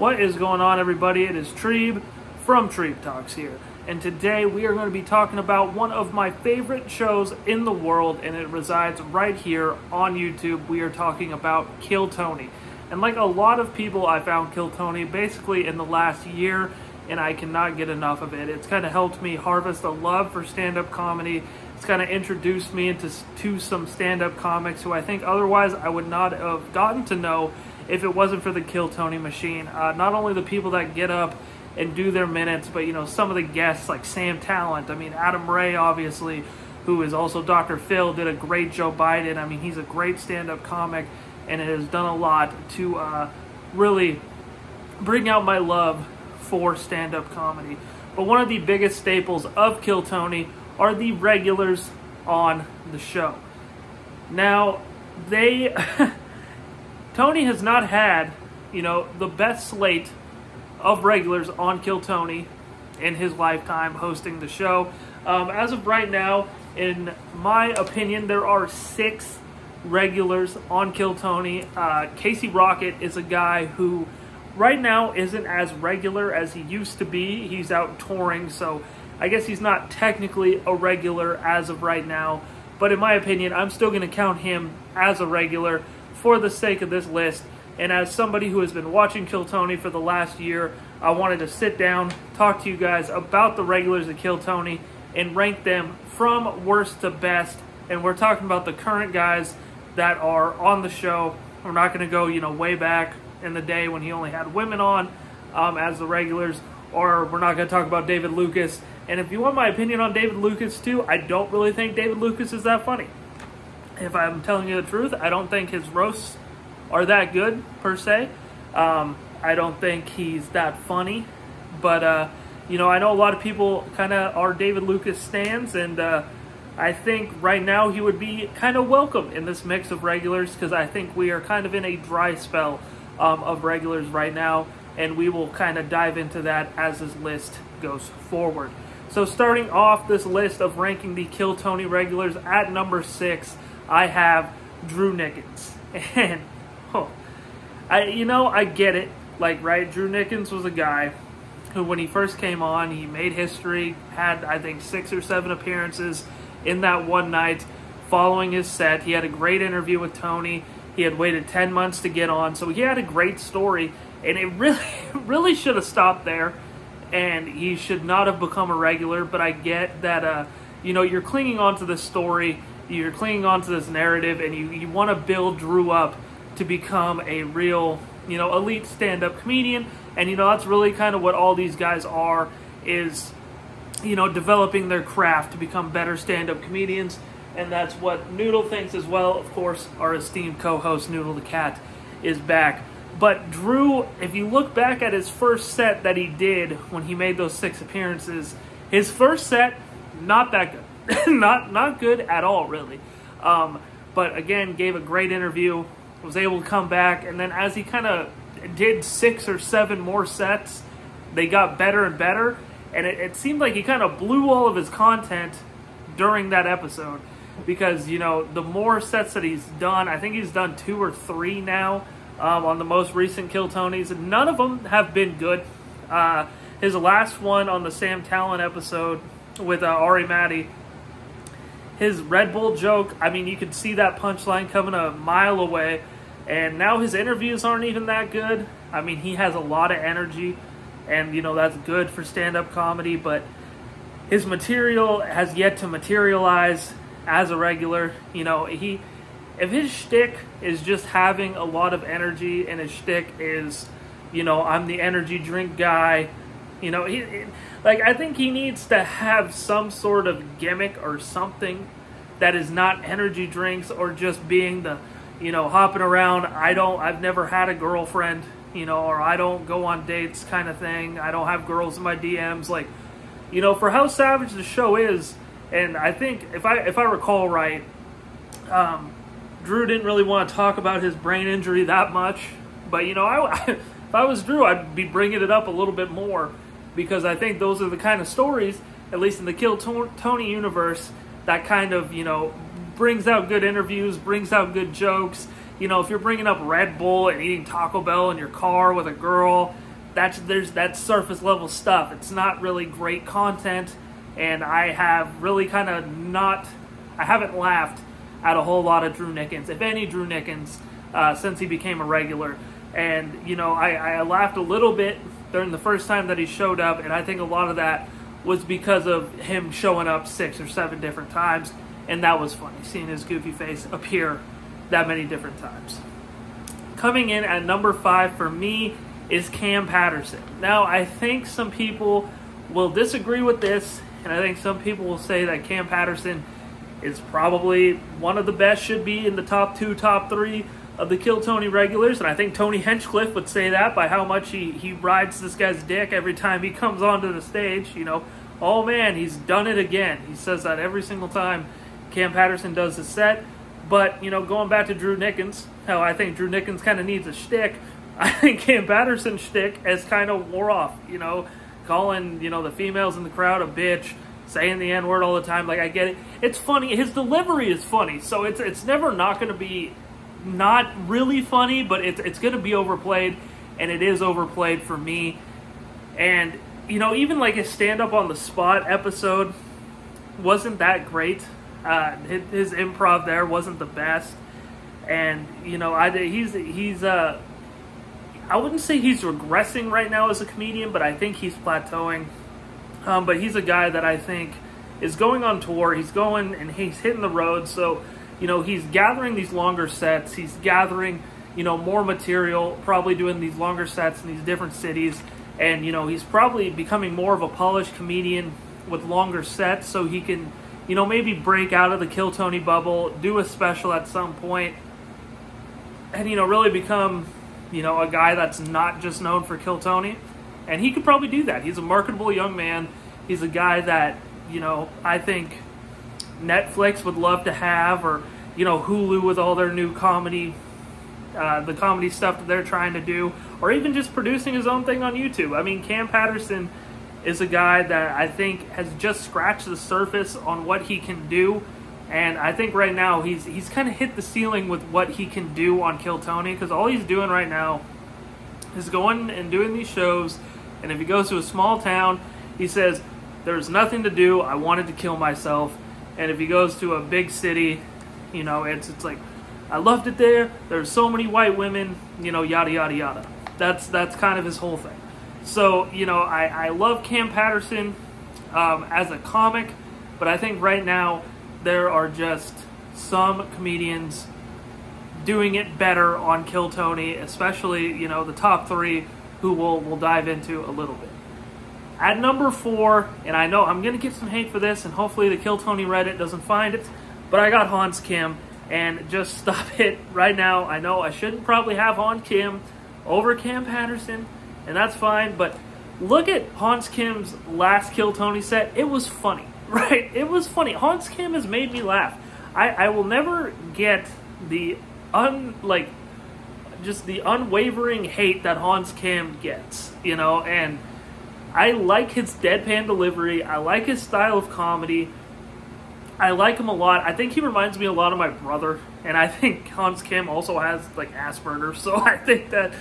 What is going on, everybody? It is Treeb from Treeb Talks here. And today we are going to be talking about one of my favorite shows in the world, and it resides right here on YouTube. We are talking about Kill Tony. And like a lot of people, I found Kill Tony basically in the last year, and I cannot get enough of it. It's kind of helped me harvest a love for stand-up comedy. It's kind of introduced me to some stand-up comics who I think otherwise I would not have gotten to know if it wasn't for the Kill Tony machine. Not only the people that get up and do their minutes, but some of the guests like Sam Talent. I mean, Adam Ray, obviously, who is also Dr. Phil, did a great Joe Biden. I mean, he's a great stand-up comic, and it has done a lot to really bring out my love for stand-up comedy. But one of the biggest staples of Kill Tony are the regulars on the show. Now, Tony has not had, the best slate of regulars on Kill Tony in his lifetime hosting the show. As of right now, in my opinion, there are 6 regulars on Kill Tony. Casey Rocket is a guy who right now isn't as regular as he used to be. He's out touring, so I guess he's not technically a regular as of right now. But in my opinion, I'm still going to count him as a regular for the sake of this list. And as somebody who has been watching Kill Tony for the last year, I wanted to sit down, talk to you guys about the regulars of Kill Tony, and rank them from worst to best. And we're talking about the current guys that are on the show. We're not going to go, way back in the day when he only had women on as the regulars. Or we're not going to talk about David Lucas. And if you want my opinion on David Lucas too, I don't really think David Lucas is that funny. If I'm telling you the truth, I don't think his roasts are that good, per se. I don't think he's that funny. But, I know a lot of people kind of are David Lucas stans, and I think right now he would be kind of welcome in this mix of regulars, because I think we are kind of in a dry spell of regulars right now, and we will kind of dive into that as this list goes forward. So starting off this list of ranking the Kill Tony regulars, at number 6, I have Drew Nickens. And, I get it. Right, Drew Nickens was a guy who, when he first came on, he made history, had, I think, 6 or 7 appearances in that one night following his set. He had a great interview with Tony. He had waited 10 months to get on, so he had a great story, and it really should have stopped there, and he should not have become a regular. But I get that, you're clinging on to this story, you're clinging on to this narrative, and you want to build Drew up to become a real, elite stand-up comedian. And, that's really kind of what all these guys are, is, developing their craft to become better stand-up comedians. And that's what Noodle thinks as well. Of course, our esteemed co-host, Noodle the Cat, is back. But Drew, if you look back at his first set that he did when he made those 6 appearances, his first set, not that good. not good at all, really. But again, gave a great interview, was able to come back, and then as he kind of did 6 or 7 more sets, they got better and better, and it seemed like he kind of blew all of his content during that episode, because, the more sets that he's done, I think he's done 2 or 3 now on the most recent Kill Tonys, and none of them have been good. His last one on the Sam Talent episode with Ari Matty, his Red Bull joke, I mean, you could see that punchline coming a mile away, and now his interviews aren't even that good. I mean, he has a lot of energy, and, that's good for stand-up comedy, but his material has yet to materialize as a regular. If his shtick is just having a lot of energy, and his shtick is, I'm the energy drink guy, I think he needs to have some sort of gimmick or something that is not energy drinks or just being the, hopping around, I've never had a girlfriend, or I don't go on dates kind of thing. I don't have girls in my DMs. For how savage the show is, and I think, if I recall right, Drew didn't really want to talk about his brain injury that much. But, if I was Drew, I'd be bringing it up a little bit more, because I think those are the kind of stories, at least in the Kill Tony universe, that kind of, brings out good interviews, brings out good jokes. If you're bringing up Red Bull and eating Taco Bell in your car with a girl, that's surface level stuff. It's not really great content, and I have really I haven't laughed at a whole lot of Drew Nickens, if any Drew Nickens, since he became a regular. And, I laughed a little bit during the first time that he showed up, and I think a lot of that was because of him showing up 6 or 7 different times, and that was funny, seeing his goofy face appear that many different times. Coming in at number 5 for me is Cam Patterson. Now, I think some people will disagree with this, and I think some people will say that Cam Patterson is probably one of the best, should be in the top 2, top 3 of the Kill Tony regulars, and I think Tony Hinchcliffe would say that by how much he rides this guy's dick every time he comes onto the stage. Oh man, he's done it again. He says that every single time Cam Patterson does his set. But, going back to Drew Nickens, how I think Drew Nickens kind of needs a shtick, I think Cam Patterson's shtick has kind of wore off, calling, the females in the crowd a bitch, saying the N-word all the time. Like, I get it. It's funny. His delivery is funny, so it's never not going to be not really funny, but it's going to be overplayed, and it is overplayed for me. And, even like his stand-up on the spot episode wasn't that great. His improv there wasn't the best. And, I wouldn't say he's regressing right now as a comedian, but I think he's plateauing. But he's a guy that I think is going on tour. He's going and he's hitting the road, so he's gathering these longer sets. He's gathering, more material, probably doing these longer sets in these different cities. And, he's probably becoming more of a polished comedian with longer sets, so he can, maybe break out of the Kill Tony bubble, do a special at some point, and, really become, a guy that's not just known for Kill Tony. And he could probably do that. He's a marketable young man. He's a guy that, I think Netflix would love to have, or Hulu with all their new comedy, the comedy stuff that they're trying to do, or even just producing his own thing on YouTube. I mean, Cam Patterson is a guy that I think has just scratched the surface on what he can do, and I think right now he's kind of hit the ceiling with what he can do on Kill Tony, because all he's doing right now is going and doing these shows, and if he goes to a small town, he says, "There's nothing to do, I wanted to kill myself." And if he goes to a big city, it's like, "I loved it there, there's so many white women," yada, yada, yada. That's kind of his whole thing. So, I love Cam Patterson as a comic, but I think right now there are just some comedians doing it better on Kill Tony, especially, the top 3, who we'll dive into a little bit. At number 4, and I know I'm going to get some hate for this, and hopefully the Kill Tony Reddit doesn't find it, but I got Hans Kim, and just stop it right now. I know I shouldn't probably have Hans Kim over Cam Patterson, and that's fine, but look at Hans Kim's last Kill Tony set. It was funny, right? It was funny. Hans Kim has made me laugh. I will never get the the unwavering hate that Hans Kim gets, and I like his deadpan delivery. I like his style of comedy. I like him a lot. I think he reminds me a lot of my brother, and I think Hans Kim also has Asperger's, so I think that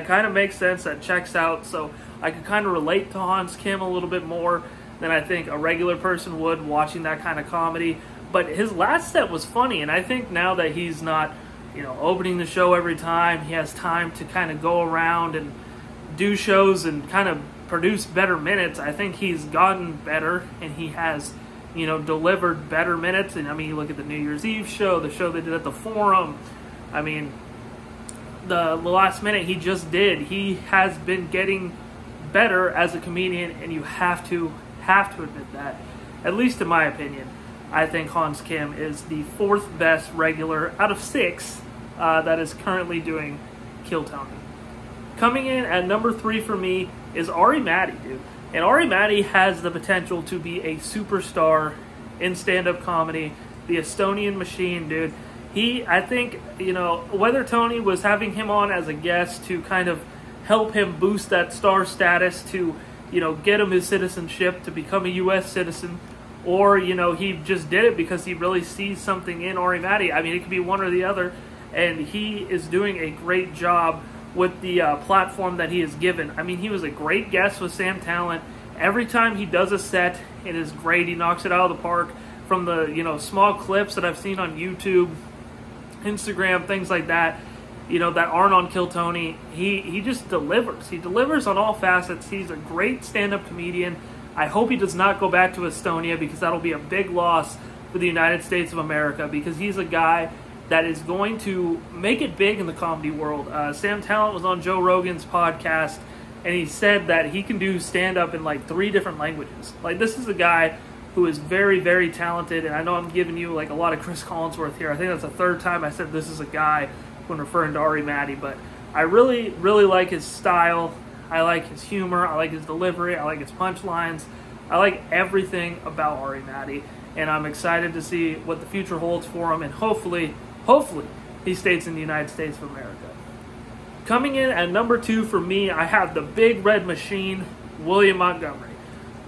kind of makes sense. That checks out, so I could kind of relate to Hans Kim a little bit more than I think a regular person would watching that kind of comedy. But his last set was funny, and I think now that he's not, opening the show every time, he has time to kind of go around and do shows and kind of produce better minutes. I think he's gotten better, and he has, delivered better minutes. And I mean, you look at the New Year's Eve show, the show they did at the Forum. I mean, the last minute he just did. He has been getting better as a comedian, and you have to admit that, at least in my opinion. I think Hans Kim is the 4th best regular out of 6 that is currently doing Kill Tony. Coming in at number 3 for me is Ari Matty, dude. And Ari Matty has the potential to be a superstar in stand-up comedy. The Estonian machine, dude. I think, whether Tony was having him on as a guest to kind of help him boost that star status to, get him his citizenship to become a U.S. citizen, or, he just did it because he really sees something in Ari Matty. I mean, it could be one or the other, and he is doing a great job with the platform that he is given. I mean, he was a great guest with Sam Talent. Every time he does a set, it is great. He knocks it out of the park. From the small clips that I've seen on YouTube, Instagram, things like that, that aren't on Kill Tony, he just delivers. He delivers on all facets. He's a great stand-up comedian. I hope he does not go back to Estonia, because that'll be a big loss for the United States of America, because he's a guy that is going to make it big in the comedy world. Sam Talent was on Joe Rogan's podcast, and he said that he can do stand-up in like 3 different languages. Like, this is a guy who is very, very talented, and I know I'm giving you like a lot of Chris Collinsworth here. I think that's the 3rd time I said this is a guy when referring to Ari Matty, but I really, really like his style. I like his humor. I like his delivery. I like his punchlines. I like everything about Ari Matty, and I'm excited to see what the future holds for him, and hopefully, he stays in the United States of America. Coming in at number 2 for me, I have the Big Red Machine, William Montgomery.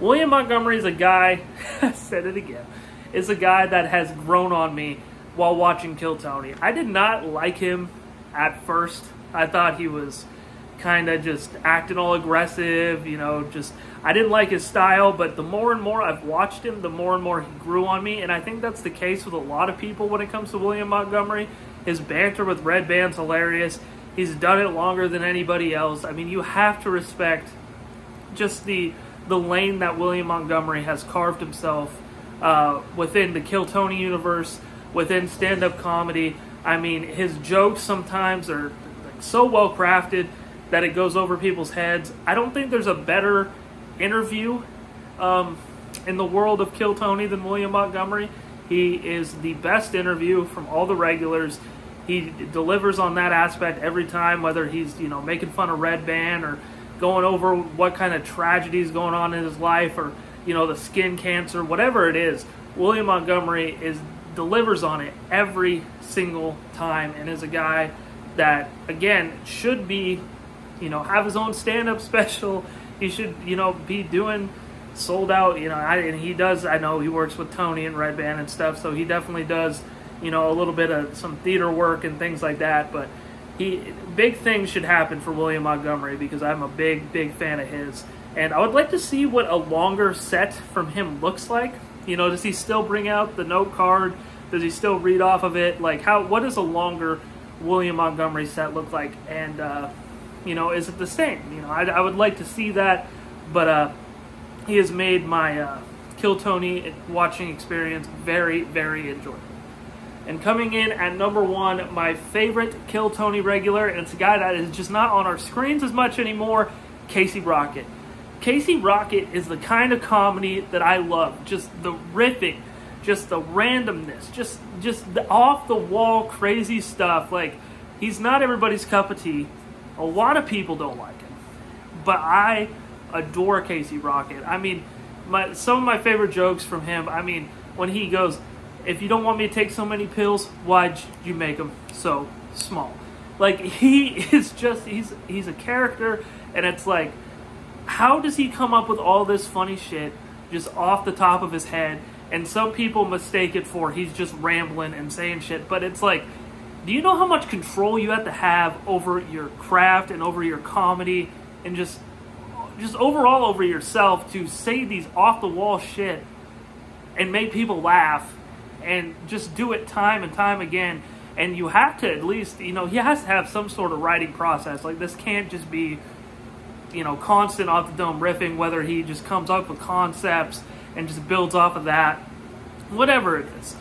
William Montgomery is a guy, I said it again, is a guy that has grown on me while watching Kill Tony. I did not like him at first. I thought he was kind of just acting all aggressive, I didn't like his style, but the more and more I've watched him, the more and more he grew on me, and I think that's the case with a lot of people when it comes to William Montgomery. His banter with Red Band's hilarious. He's done it longer than anybody else. I mean, you have to respect just the lane that William Montgomery has carved himself within the Kill Tony universe, within stand-up comedy. I mean, his jokes sometimes are like so well crafted that it goes over people's heads. I don't think there's a better interview in the world of Kill Tony than William Montgomery. He is the best interview from all the regulars. He delivers on that aspect every time, whether he's making fun of Red Band or going over what kind of tragedy is going on in his life, or the skin cancer, whatever it is. William Montgomery delivers on it every single time, and is a guy that, again, should be have his own stand-up special. He should be doing sold out, and he does. I know he works with Tony and Red Band and stuff, so he definitely does a little bit of some theater work and things like that. But big things should happen for William Montgomery, because I'm a big fan of his, and I would like to see what a longer set from him looks like. Does he still bring out the note card? Does he still read off of it? Like, what does a longer William Montgomery set look like? And is it the same? I would like to see that, but he has made my Kill Tony watching experience very, very enjoyable. And coming in at number 1, my favorite Kill Tony regular, and it's a guy that is just not on our screens as much anymore, Casey Rocket. Casey Rocket is the kind of comedy that I love. Just the riffing, just the randomness, just the off-the-wall crazy stuff. Like, he's not everybody's cup of tea. A lot of people don't like him. But I adore Casey Rocket. I mean, some of my favorite jokes from him, when he goes, "If you don't want me to take so many pills, why'd you make them so small?" Like, he is just, he's a character, and it's like, how does he come up with all this funny shit just off the top of his head? And some people mistake it for he's just rambling and saying shit, but it's like, do you know how much control you have to have over your craft and over your comedy and just overall over yourself to say these off-the-wall shit and make people laugh and just do it time and time again? And you have to at least, he has to have some sort of writing process. Like, this can't just be, constant off-the-dome riffing, whether he just comes up with concepts and just builds off of that. Whatever it is.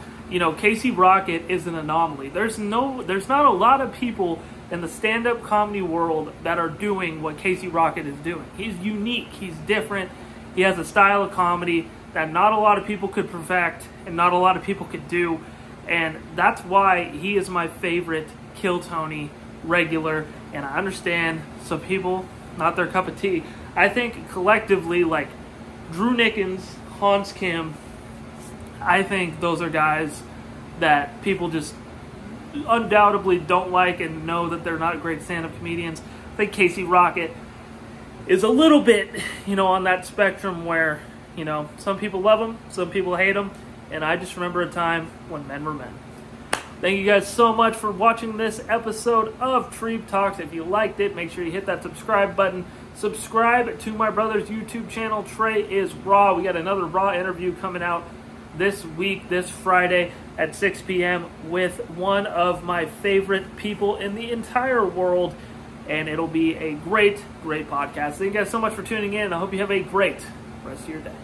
Casey Rocket is an anomaly. There's not a lot of people in the stand-up comedy world that are doing what Casey Rocket is doing. He's unique. He's different. He has a style of comedy that not a lot of people could perfect and not a lot of people could do. And that's why he is my favorite Kill Tony regular. And I understand some people, not their cup of tea. I think collectively, like Drew Nickens, Hans Kim, I think those are guys that people just undoubtedly don't like and know that they're not great stand-up comedians. I think Casey Rocket is a little bit, on that spectrum where, some people love him, some people hate him, and I just remember a time when men were men. Thank you guys so much for watching this episode of Treeb Talks. If you liked it, make sure you hit that subscribe button. Subscribe to my brother's YouTube channel, Trey is Raw. We got another Raw interview coming out this week, this Friday at 6 p.m. with one of my favorite people in the entire world. And it'll be a great, great podcast. Thank you guys so much for tuning in. I hope you have a great rest of your day.